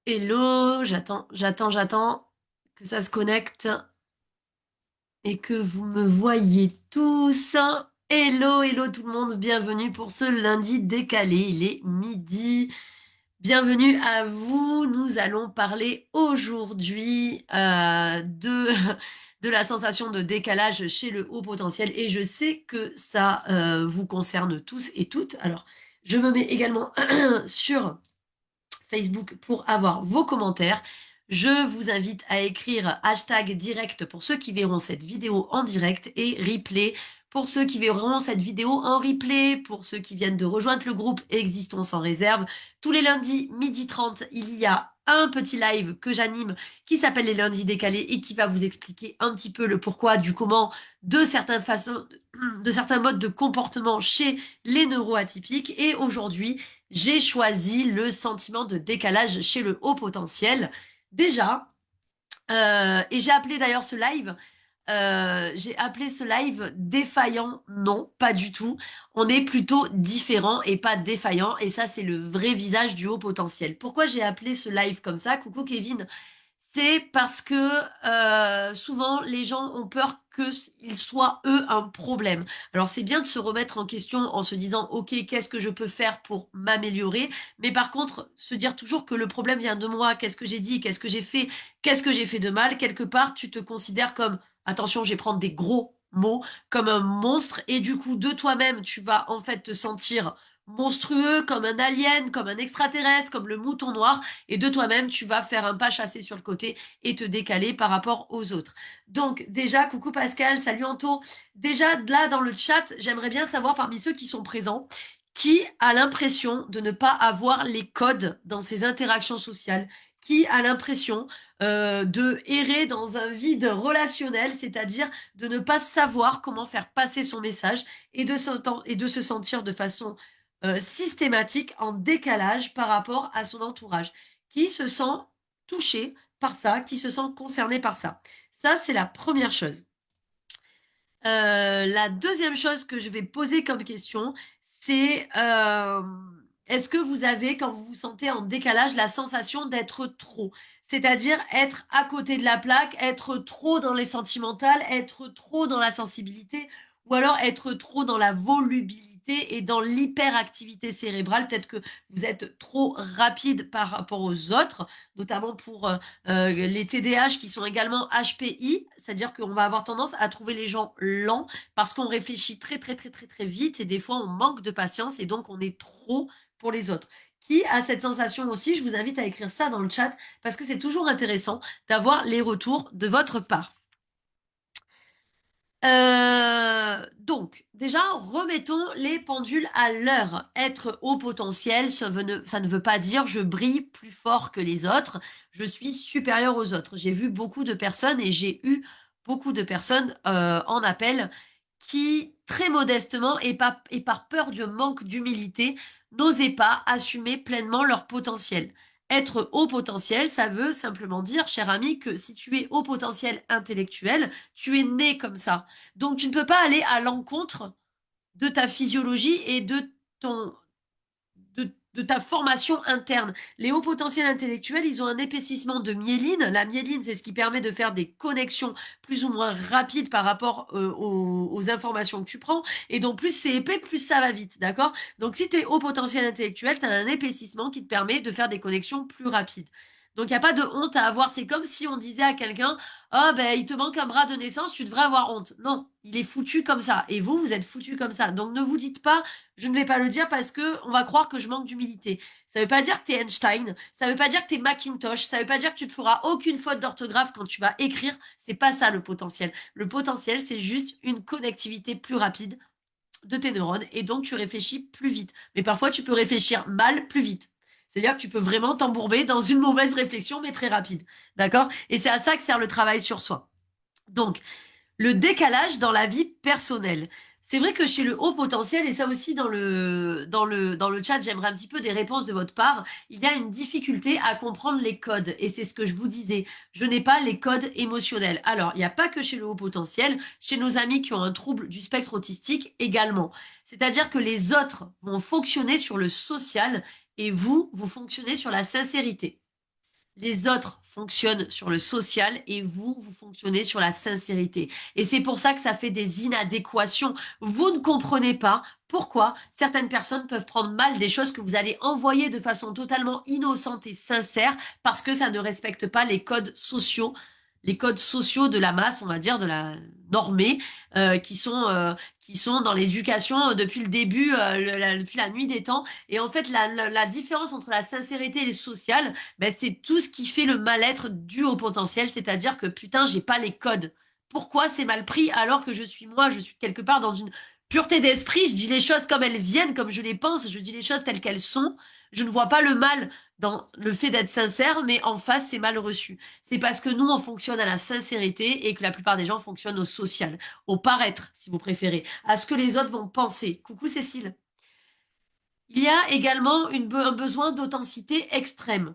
Hello, j'attends que ça se connecte et que vous me voyez tous. Hello tout le monde, bienvenue pour ce lundi décalé, il est midi. Bienvenue à vous, nous allons parler aujourd'hui de la sensation de décalage chez le haut potentiel et je sais que ça vous concerne tous et toutes. Alors, je me mets également sur Facebook pour avoir vos commentaires. Je vous invite à écrire hashtag direct pour ceux qui verront cette vidéo en direct et replay pour ceux qui verront cette vidéo en replay, pour ceux qui viennent de rejoindre le groupe Existons sans réserve. Tous les lundis, midi 30, il y a un petit live que j'anime qui s'appelle les lundis décalés et qui va vous expliquer un petit peu le pourquoi, du comment de certaines façons, de certains modes de comportement chez les neuroatypiques. Et aujourd'hui, j'ai choisi le sentiment de décalage chez le haut potentiel. Déjà, et j'ai appelé d'ailleurs ce live, j'ai appelé ce live défaillant. Non, pas du tout. On est plutôt différent et pas défaillant. Et ça, c'est le vrai visage du haut potentiel. Pourquoi j'ai appelé ce live comme ça? Coucou Kevin. C'est parce que souvent les gens ont peur qu'ils soient eux un problème. Alors c'est bien de se remettre en question en se disant ok, qu'est-ce que je peux faire pour m'améliorer, mais par contre se dire toujours que le problème vient de moi, qu'est-ce que j'ai dit, qu'est-ce que j'ai fait de mal, quelque part tu te considères comme, attention, je vais prendre des gros mots, comme un monstre et du coup de toi-même tu vas en fait te sentir monstrueux, comme un alien, comme un extraterrestre, comme le mouton noir et de toi-même, tu vas faire un pas chassé sur le côté et te décaler par rapport aux autres. Donc déjà, coucou Pascal, salut Anto. Déjà là dans le chat, j'aimerais bien savoir parmi ceux qui sont présents, qui a l'impression de ne pas avoir les codes dans ses interactions sociales, qui a l'impression de errer dans un vide relationnel, c'est-à-dire de ne pas savoir comment faire passer son message et de se sentir de façon systématique en décalage par rapport à son entourage qui se sent touché par ça, qui se sent concerné par ça. Ça, c'est la première chose. La deuxième chose que je vais poser comme question, c'est est-ce que vous avez, quand vous vous sentez en décalage, la sensation d'être trop? C'est-à-dire être à côté de la plaque, être trop dans les sentimentales, être trop dans la sensibilité, ou alors être trop dans la volubilité et dans l'hyperactivité cérébrale. Peut-être que vous êtes trop rapide par rapport aux autres, notamment pour les TDAH qui sont également HPI, c'est-à-dire qu'on va avoir tendance à trouver les gens lents parce qu'on réfléchit très vite et des fois on manque de patience et donc on est trop pour les autres. Qui a cette sensation aussi? Je vous invite à écrire ça dans le chat parce que c'est toujours intéressant d'avoir les retours de votre part. Donc, déjà, remettons les pendules à l'heure. Être haut potentiel, ça ne veut pas dire je brille plus fort que les autres, je suis supérieur aux autres. J'ai vu beaucoup de personnes et j'ai eu beaucoup de personnes en appel qui, très modestement et par peur du manque d'humilité, n'osaient pas assumer pleinement leur potentiel. Être haut potentiel, ça veut simplement dire, cher ami, que si tu es haut potentiel intellectuel, tu es né comme ça. Donc, tu ne peux pas aller à l'encontre de ta physiologie et ton, de ta formation interne. Les hauts potentiels intellectuels, ils ont un épaississement de myéline. La myéline, c'est ce qui permet de faire des connexions plus ou moins rapides par rapport aux informations que tu prends. Et donc, plus c'est épais, plus ça va vite. D'accord? Donc, si tu es haut potentiel intellectuel, tu as un épaississement qui te permet de faire des connexions plus rapides. Donc, il n'y a pas de honte à avoir. C'est comme si on disait à quelqu'un, oh, ben, il te manque un bras de naissance, tu devrais avoir honte. Non, il est foutu comme ça. Et vous, vous êtes foutu comme ça. Donc, ne vous dites pas, je ne vais pas le dire parce que on va croire que je manque d'humilité. Ça veut pas dire que t'es Einstein, ça veut pas dire que t'es Macintosh, ça veut pas dire que tu ne feras aucune faute d'orthographe quand tu vas écrire. C'est pas ça le potentiel. Le potentiel, c'est juste une connectivité plus rapide de tes neurones et donc tu réfléchis plus vite. Mais parfois, tu peux réfléchir mal plus vite. C'est-à-dire que tu peux vraiment t'embourber dans une mauvaise réflexion, mais très rapide. D'accord? Et c'est à ça que sert le travail sur soi. Donc, le décalage dans la vie personnelle. C'est vrai que chez le haut potentiel, et ça aussi dans le chat, j'aimerais un petit peu des réponses de votre part, il y a une difficulté à comprendre les codes. Et c'est ce que je vous disais, je n'ai pas les codes émotionnels. Alors, il n'y a pas que chez le haut potentiel, chez nos amis qui ont un trouble du spectre autistique également. C'est-à-dire que les autres vont fonctionner sur le social et vous, vous fonctionnez sur la sincérité. Les autres fonctionnent sur le social et vous, vous fonctionnez sur la sincérité. Et c'est pour ça que ça fait des inadéquations. Vous ne comprenez pas pourquoi certaines personnes peuvent prendre mal des choses que vous allez envoyer de façon totalement innocente et sincère parce que ça ne respecte pas les codes sociaux de la masse, on va dire, de la normée, qui sont dans l'éducation depuis le début, depuis la nuit des temps. Et en fait, la différence entre la sincérité et le social, ben, c'est tout ce qui fait le mal-être dû au potentiel, c'est-à-dire que putain, j'ai pas les codes. Pourquoi c'est mal pris alors que je suis moi, je suis quelque part dans une pureté d'esprit, je dis les choses comme elles viennent, comme je les pense, je dis les choses telles qu'elles sont. Je ne vois pas le mal dans le fait d'être sincère, mais en face, c'est mal reçu. C'est parce que nous, on fonctionne à la sincérité et que la plupart des gens fonctionnent au social, au paraître, si vous préférez, à ce que les autres vont penser. Coucou Cécile. Il y a également un besoin d'authenticité extrême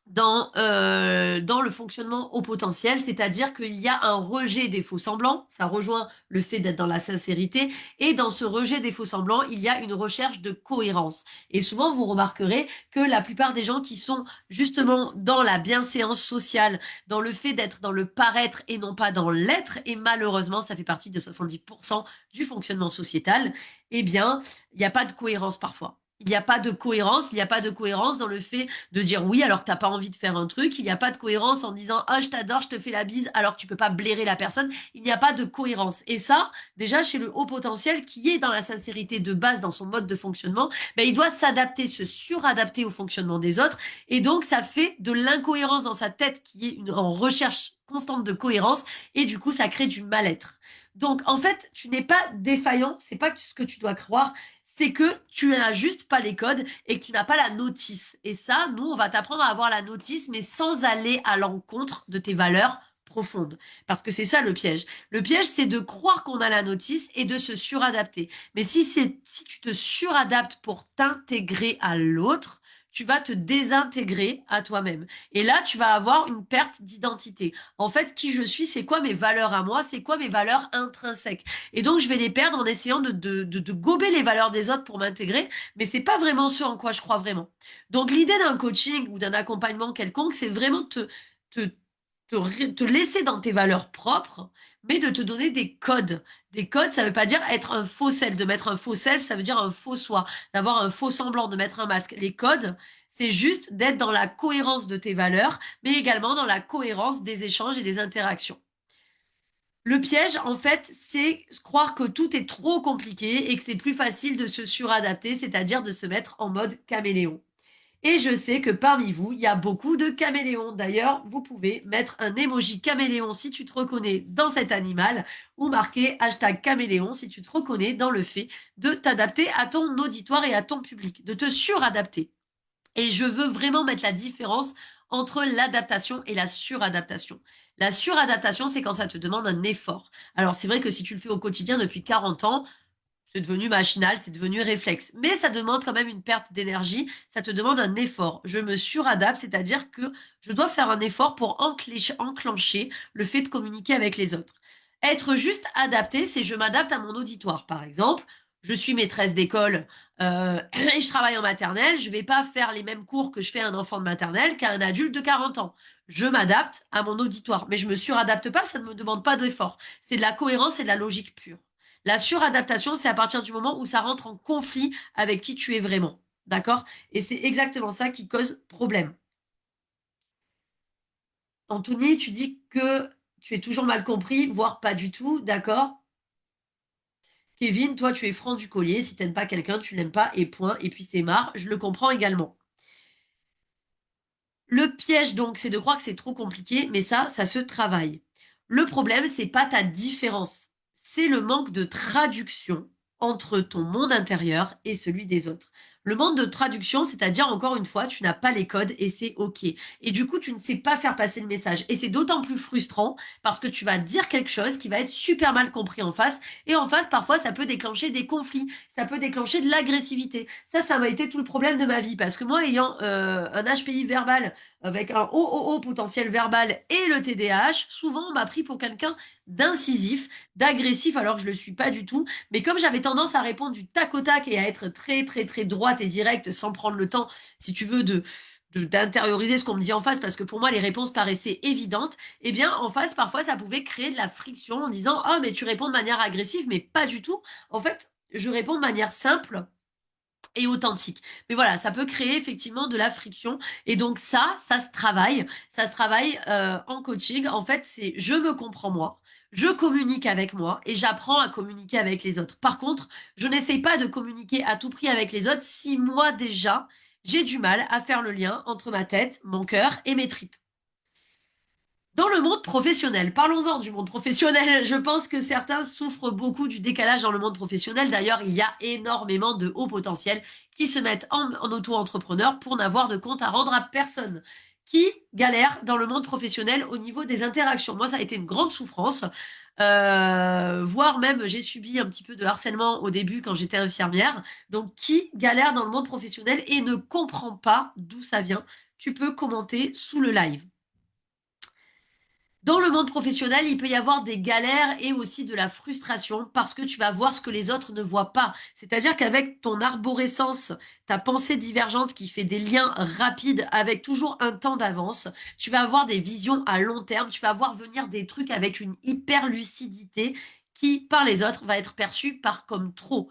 dans le fonctionnement au potentiel, c'est-à-dire qu'il y a un rejet des faux semblants, ça rejoint le fait d'être dans la sincérité, et dans ce rejet des faux semblants, il y a une recherche de cohérence. Et souvent, vous remarquerez que la plupart des gens qui sont justement dans la bienséance sociale, dans le fait d'être dans le paraître et non pas dans l'être, et malheureusement, ça fait partie de 70% du fonctionnement sociétal, eh bien, il n'y a pas de cohérence parfois. Il n'y a pas de cohérence, il n'y a pas de cohérence dans le fait de dire oui alors que t'as pas envie de faire un truc. Il n'y a pas de cohérence en disant oh je t'adore, je te fais la bise alors que tu peux pas blairer la personne. Il n'y a pas de cohérence. Et ça, déjà chez le haut potentiel qui est dans la sincérité de base dans son mode de fonctionnement, ben, il doit s'adapter, se suradapter au fonctionnement des autres. Et donc ça fait de l'incohérence dans sa tête qui est en recherche constante de cohérence et du coup ça crée du mal-être. Donc en fait, tu n'es pas défaillant, c'est pas ce que tu dois croire, c'est que tu n'as juste pas les codes et que tu n'as pas la notice. Et ça, nous, on va t'apprendre à avoir la notice, mais sans aller à l'encontre de tes valeurs profondes. Parce que c'est ça le piège. Le piège, c'est de croire qu'on a la notice et de se suradapter. Mais si tu te suradaptes pour t'intégrer à l'autre, tu vas te désintégrer à toi-même. Et là, tu vas avoir une perte d'identité. En fait, qui je suis, c'est quoi mes valeurs à moi, c'est quoi mes valeurs intrinsèques. Et donc, je vais les perdre en essayant de gober les valeurs des autres pour m'intégrer, mais c'est pas vraiment ce en quoi je crois vraiment. Donc, l'idée d'un coaching ou d'un accompagnement quelconque, c'est vraiment te, te laisser dans tes valeurs propres, mais de te donner des codes. Des codes, ça veut pas dire être un faux self. De mettre un faux self, ça veut dire un faux soi, d'avoir un faux semblant, de mettre un masque. Les codes, c'est juste d'être dans la cohérence de tes valeurs, mais également dans la cohérence des échanges et des interactions. Le piège, en fait, c'est croire que tout est trop compliqué et que c'est plus facile de se suradapter, c'est-à-dire de se mettre en mode caméléon. Et je sais que parmi vous, il y a beaucoup de caméléons. D'ailleurs, vous pouvez mettre un emoji caméléon si tu te reconnais dans cet animal ou marquer hashtag caméléon si tu te reconnais dans le fait de t'adapter à ton auditoire et à ton public, de te suradapter. Et je veux vraiment mettre la différence entre l'adaptation et la suradaptation. La suradaptation, c'est quand ça te demande un effort. Alors, c'est vrai que si tu le fais au quotidien depuis 40 ans, c'est devenu machinal, c'est devenu réflexe. Mais ça demande quand même une perte d'énergie, ça te demande un effort. Je me suradapte, c'est-à-dire que je dois faire un effort pour enclencher le fait de communiquer avec les autres. Être juste adapté, c'est je m'adapte à mon auditoire. Par exemple, je suis maîtresse d'école et je travaille en maternelle, je vais pas faire les mêmes cours que je fais à un enfant de maternelle qu'à un adulte de 40 ans. Je m'adapte à mon auditoire, mais je me suradapte pas, ça ne me demande pas d'effort. C'est de la cohérence et de la logique pure. La suradaptation, c'est à partir du moment où ça rentre en conflit avec qui tu es vraiment. D'accord? Et c'est exactement ça qui cause problème. Anthony, tu dis que tu es toujours mal compris, voire pas du tout, d'accord? Kevin, toi, tu es franc du collier. Si t'aimes pas quelqu'un, tu l'aimes pas et point. Et puis c'est marre. Je le comprends également. Le piège, donc, c'est de croire que c'est trop compliqué, mais ça se travaille. Le problème, c'est pas ta différence. C'est le manque de traduction entre ton monde intérieur et celui des autres. Le manque de traduction, c'est-à-dire, encore une fois, tu n'as pas les codes et c'est OK. Et du coup, tu ne sais pas faire passer le message. Et c'est d'autant plus frustrant parce que tu vas dire quelque chose qui va être super mal compris en face. Et en face, parfois, ça peut déclencher des conflits. Ça peut déclencher de l'agressivité. Ça m'a été tout le problème de ma vie. Parce que moi, ayant un HPI verbal avec un haut potentiel verbal et le TDAH, souvent on m'a pris pour quelqu'un d'incisif, d'agressif, alors que je le suis pas du tout. Mais comme j'avais tendance à répondre du tac au tac et à être très très très droite et directe sans prendre le temps, si tu veux, d'intérioriser ce qu'on me dit en face, parce que pour moi, les réponses paraissaient évidentes, eh bien, en face, parfois, ça pouvait créer de la friction en disant, oh, mais tu réponds de manière agressive, mais pas du tout. En fait, je réponds de manière simple et authentique. Mais voilà, ça peut créer effectivement de la friction. Et donc ça se travaille. Ça se travaille en coaching. En fait, c'est je me comprends moi, je communique avec moi et j'apprends à communiquer avec les autres. Par contre, je n'essaye pas de communiquer à tout prix avec les autres si moi déjà, j'ai du mal à faire le lien entre ma tête, mon cœur et mes tripes. Dans le monde professionnel, parlons-en du monde professionnel. Je pense que certains souffrent beaucoup du décalage dans le monde professionnel. D'ailleurs, il y a énormément de hauts potentiels qui se mettent en auto-entrepreneur pour n'avoir de compte à rendre à personne, qui galèrent dans le monde professionnel au niveau des interactions. Moi, ça a été une grande souffrance. Voire même, j'ai subi un petit peu de harcèlement au début quand j'étais infirmière. Donc, qui galère dans le monde professionnel et ne comprend pas d'où ça vient, tu peux commenter sous le live. Dans le monde professionnel, il peut y avoir des galères et aussi de la frustration parce que tu vas voir ce que les autres ne voient pas. C'est-à-dire qu'avec ton arborescence, ta pensée divergente qui fait des liens rapides avec toujours un temps d'avance, tu vas avoir des visions à long terme, tu vas voir venir des trucs avec une hyper lucidité qui, par les autres, va être perçue par comme trop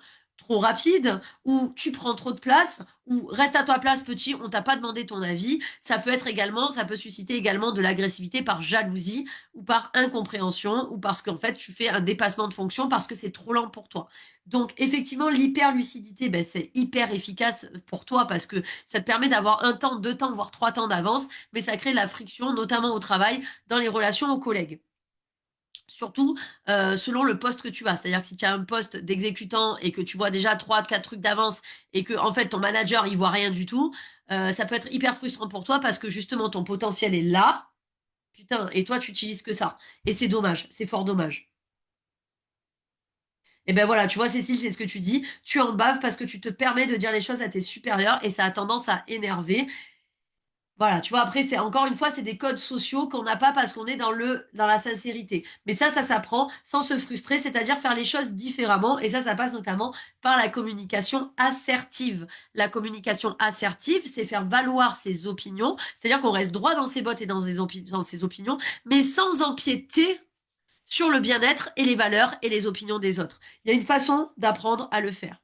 rapide, ou tu prends trop de place, ou reste à ta place petit, on t'a pas demandé ton avis. Ça peut être également, ça peut susciter également de l'agressivité par jalousie ou par incompréhension ou parce qu'en fait tu fais un dépassement de fonction parce que c'est trop lent pour toi. Donc effectivement, l'hyper-lucidité, ben, c'est hyper efficace pour toi parce que ça te permet d'avoir un temps, deux temps, voire trois temps d'avance, mais ça crée de la friction, notamment au travail, dans les relations aux collègues. Surtout selon le poste que tu as. C'est-à-dire que si tu as un poste d'exécutant et que tu vois déjà trois, quatre trucs d'avance et que en fait ton manager il voit rien du tout, ça peut être hyper frustrant pour toi parce que justement ton potentiel est là, putain, et toi tu utilises que ça. Et c'est dommage, c'est fort dommage. Et ben voilà, tu vois Cécile, c'est ce que tu dis, tu en baves parce que tu te permets de dire les choses à tes supérieurs et ça a tendance à énerver. Voilà, tu vois, après, c'est encore une fois, c'est des codes sociaux qu'on n'a pas parce qu'on est dans la sincérité. Mais ça s'apprend sans se frustrer, c'est-à-dire faire les choses différemment. Et ça passe notamment par la communication assertive. La communication assertive, c'est faire valoir ses opinions, c'est-à-dire qu'on reste droit dans ses bottes et dans ses opinions, mais sans empiéter sur le bien-être et les valeurs et les opinions des autres. Il y a une façon d'apprendre à le faire.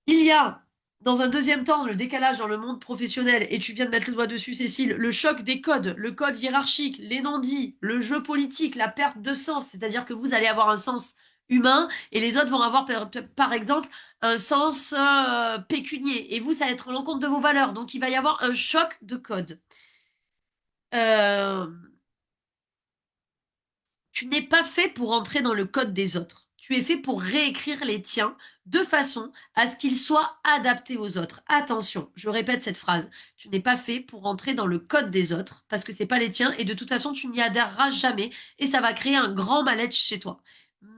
Il y a, dans un deuxième temps, le décalage dans le monde professionnel, et tu viens de mettre le doigt dessus, Cécile, le choc des codes, le code hiérarchique, les non-dits, le jeu politique, la perte de sens, c'est-à-dire que vous allez avoir un sens humain et les autres vont avoir, par exemple, un sens pécunier, et vous, ça va être à l'encontre de vos valeurs, donc il va y avoir un choc de code. Euh, Tu n'es pas fait pour entrer dans le code des autres. Tu es fait pour réécrire les tiens de façon à ce qu'ils soient adaptés aux autres. Attention, je répète cette phrase. Tu n'es pas fait pour entrer dans le code des autres parce que c'est pas les tiens et de toute façon tu n'y adhéreras jamais et ça va créer un grand mal-être chez toi.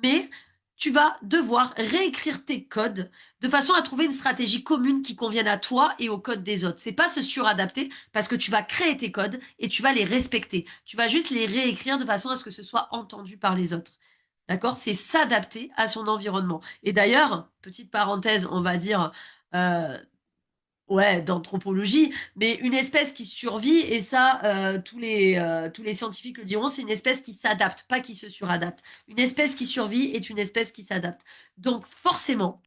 Mais tu vas devoir réécrire tes codes de façon à trouver une stratégie commune qui convienne à toi et au code des autres. C'est pas se suradapter parce que tu vas créer tes codes et tu vas les respecter. Tu vas juste les réécrire de façon à ce que ce soit entendu par les autres. D'accord? C'est s'adapter à son environnement. Et d'ailleurs, petite parenthèse, on va dire, euh, ouais, d'anthropologie, mais une espèce qui survit, et ça, tous les scientifiques le diront, c'est une espèce qui s'adapte, pas qui se suradapte. Une espèce qui survit est une espèce qui s'adapte. Donc forcément,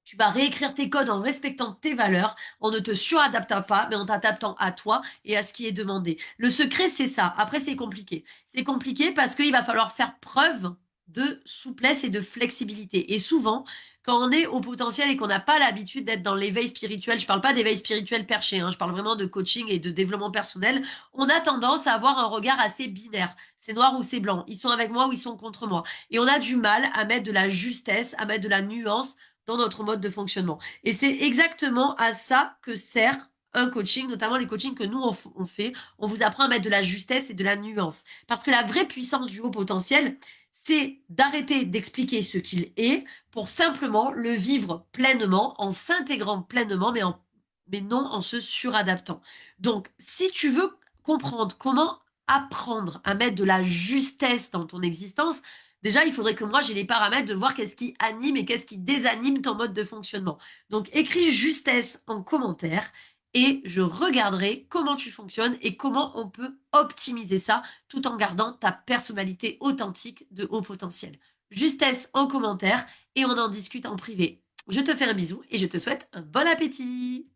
tu vas réécrire tes codes en respectant tes valeurs, en ne te suradaptant pas, mais en t'adaptant à toi et à ce qui est demandé. Le secret, c'est ça. Après, c'est compliqué. C'est compliqué parce qu'il va falloir faire preuve de souplesse et de flexibilité. Et souvent, quand on est au potentiel et qu'on n'a pas l'habitude d'être dans l'éveil spirituel, je parle pas d'éveil spirituel perché, hein, je parle vraiment de coaching et de développement personnel, on a tendance à avoir un regard assez binaire. C'est noir ou c'est blanc. Ils sont avec moi ou ils sont contre moi. Et on a du mal à mettre de la justesse, à mettre de la nuance dans notre mode de fonctionnement. Et c'est exactement à ça que sert un coaching, notamment les coachings que nous on fait. On vous apprend à mettre de la justesse et de la nuance. Parce que la vraie puissance du haut potentiel, c'est d'arrêter d'expliquer ce qu'il est pour simplement le vivre pleinement, en s'intégrant pleinement, mais non en se suradaptant. Donc, si tu veux comprendre comment apprendre à mettre de la justesse dans ton existence, déjà, il faudrait que moi, j'ai les paramètres de voir qu'est-ce qui anime et qu'est-ce qui désanime ton mode de fonctionnement. Donc, écris justesse en commentaire et je regarderai comment tu fonctionnes et comment on peut optimiser ça tout en gardant ta personnalité authentique de haut potentiel. Justesse en commentaire et on en discute en privé. Je te fais un bisou et je te souhaite un bon appétit.